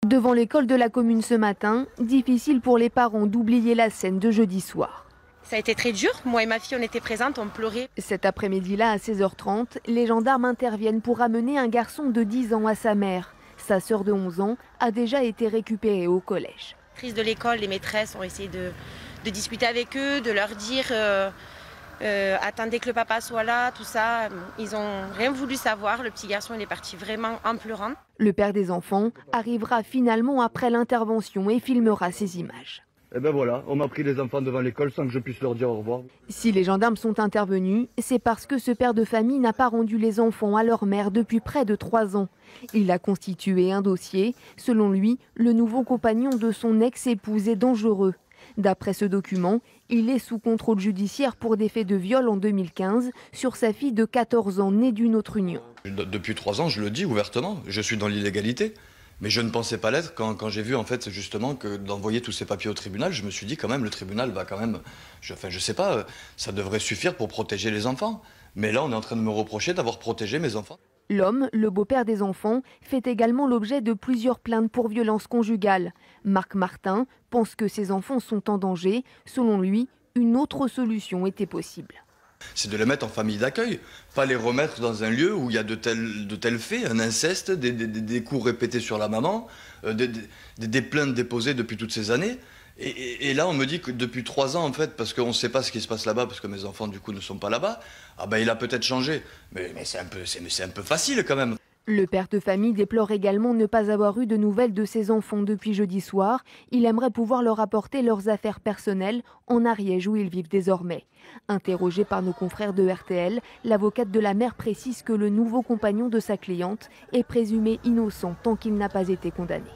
Devant l'école de la commune ce matin, difficile pour les parents d'oublier la scène de jeudi soir. Ça a été très dur. Moi et ma fille, on était présentes, on pleurait. Cet après-midi-là, à 16h30, les gendarmes interviennent pour amener un garçon de 10 ans à sa mère. Sa sœur de 11 ans a déjà été récupérée au collège. Les maîtresses de l'école, les maîtresses ont essayé de discuter avec eux, de leur dire attendez que le papa soit là, tout ça. Ils n'ont rien voulu savoir. Le petit garçon, il est parti vraiment en pleurant. Le père des enfants arrivera finalement après l'intervention et filmera ces images. Et ben voilà, on m'a pris les enfants devant l'école sans que je puisse leur dire au revoir. Si les gendarmes sont intervenus, c'est parce que ce père de famille n'a pas rendu les enfants à leur mère depuis près de 3 ans. Il a constitué un dossier. Selon lui, le nouveau compagnon de son ex-épouse est dangereux. D'après ce document, il est sous contrôle judiciaire pour des faits de viol en 2015 sur sa fille de 14 ans née d'une autre union. Depuis 3 ans, je le dis ouvertement, je suis dans l'illégalité. Mais je ne pensais pas l'être quand j'ai vu en fait justement que d'envoyer tous ces papiers au tribunal, je me suis dit quand même le tribunal va quand même, je sais pas, ça devrait suffire pour protéger les enfants. Mais là on est en train de me reprocher d'avoir protégé mes enfants. L'homme, le beau-père des enfants, fait également l'objet de plusieurs plaintes pour violence conjugale. Marc Martin pense que ses enfants sont en danger. Selon lui, une autre solution était possible. C'est de les mettre en famille d'accueil, pas les remettre dans un lieu où il y a de tels faits, un inceste, des coups répétés sur la maman, des plaintes déposées depuis toutes ces années. Et là, on me dit que depuis 3 ans, en fait, parce qu'on ne sait pas ce qui se passe là-bas, parce que mes enfants, du coup, ne sont pas là-bas, ah ben, il a peut-être changé. Mais c'est un peu facile, quand même. Le père de famille déplore également ne pas avoir eu de nouvelles de ses enfants depuis jeudi soir. Il aimerait pouvoir leur apporter leurs affaires personnelles en Ariège où ils vivent désormais. Interrogée par nos confrères de RTL, l'avocate de la mère précise que le nouveau compagnon de sa cliente est présumé innocent tant qu'il n'a pas été condamné.